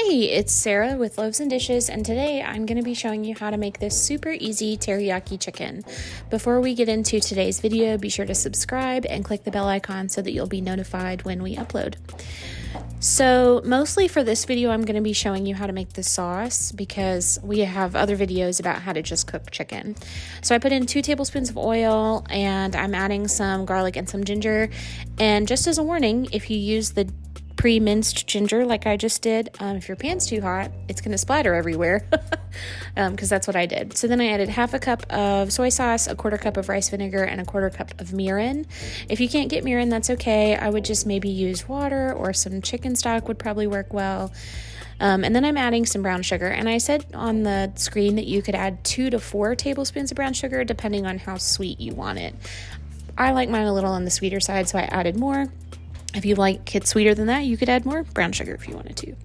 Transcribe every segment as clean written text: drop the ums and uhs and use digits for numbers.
Hey, it's Sarah with Loaves and Dishes, and today I'm going to be showing you how to make this super easy teriyaki chicken. Before we get into today's video, be sure to subscribe and click the bell icon so that you'll be notified when we upload. So mostly for this video, I'm going to be showing you how to make the sauce because we have other videos about how to just cook chicken. So I put in 2 tablespoons of oil and I'm adding some garlic and some ginger. And just as a warning, if you use the pre-minced ginger like I just did, if your pan's too hot, it's going to splatter everywhere because that's what I did. So then I added half a cup of soy sauce, a 1/4 cup of rice vinegar, and a 1/4 cup of mirin. If you can't get mirin, that's okay. I would just maybe use water or some chicken stock would probably work well. And then I'm adding some brown sugar. And I said on the screen that you could add 2 to 4 tablespoons of brown sugar depending on how sweet you want it. I like mine a little on the sweeter side, so I added more. If you like it sweeter than that, you could add more brown sugar if you wanted to.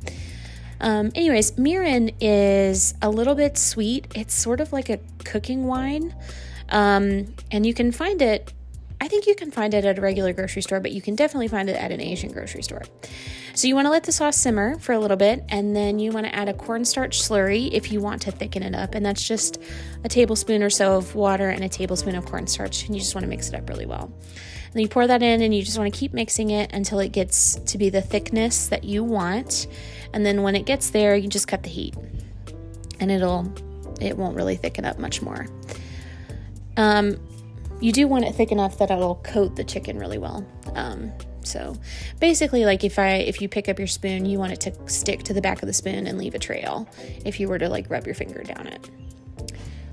Anyways, mirin is a little bit sweet. It's sort of like a cooking wine. And you can find it, I think you can find it at a regular grocery store, but you can definitely find it at an Asian grocery store. So you want to let the sauce simmer for a little bit, and then you want to add a cornstarch slurry if you want to thicken it up. And that's just a tablespoon or so of water and a tablespoon of cornstarch, and you just want to mix it up really well. And you pour that in, and you just want to keep mixing it until it gets to be the thickness that you want. And then when it gets there, you just cut the heat, and it won't really thicken up much more. You do want it thick enough that it'll coat the chicken really well. So basically, like if you pick up your spoon, you want it to stick to the back of the spoon and leave a trail if you were to like rub your finger down it.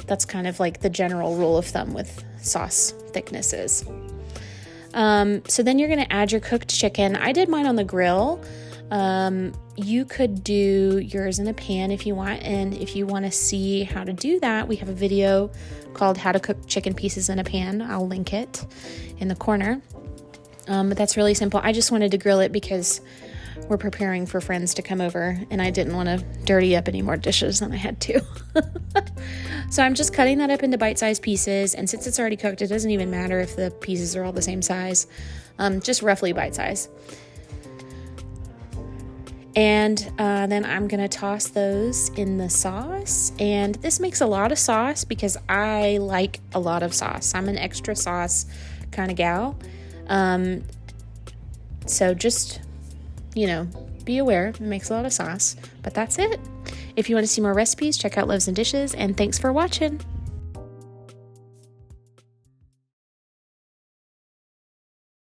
That's kind of like the general rule of thumb with sauce thicknesses. So then you're going to add your cooked chicken. I did mine on the grill. You could do yours in a pan if you want. And if you want to see how to do that, we have a video called How to Cook Chicken Pieces in a Pan. I'll link it in the corner. But that's really simple. I just wanted to grill it because we're preparing for friends to come over and I didn't want to dirty up any more dishes than I had to. So I'm just cutting that up into bite-sized pieces, and since it's already cooked, it doesn't even matter if the pieces are all the same size, just roughly bite-size. And then I'm going to toss those in the sauce, and this makes a lot of sauce because I like a lot of sauce. I'm an extra sauce kind of gal. So just, be aware, it makes a lot of sauce, but that's it. If you want to see more recipes, check out Loaves and Dishes, and thanks for watching.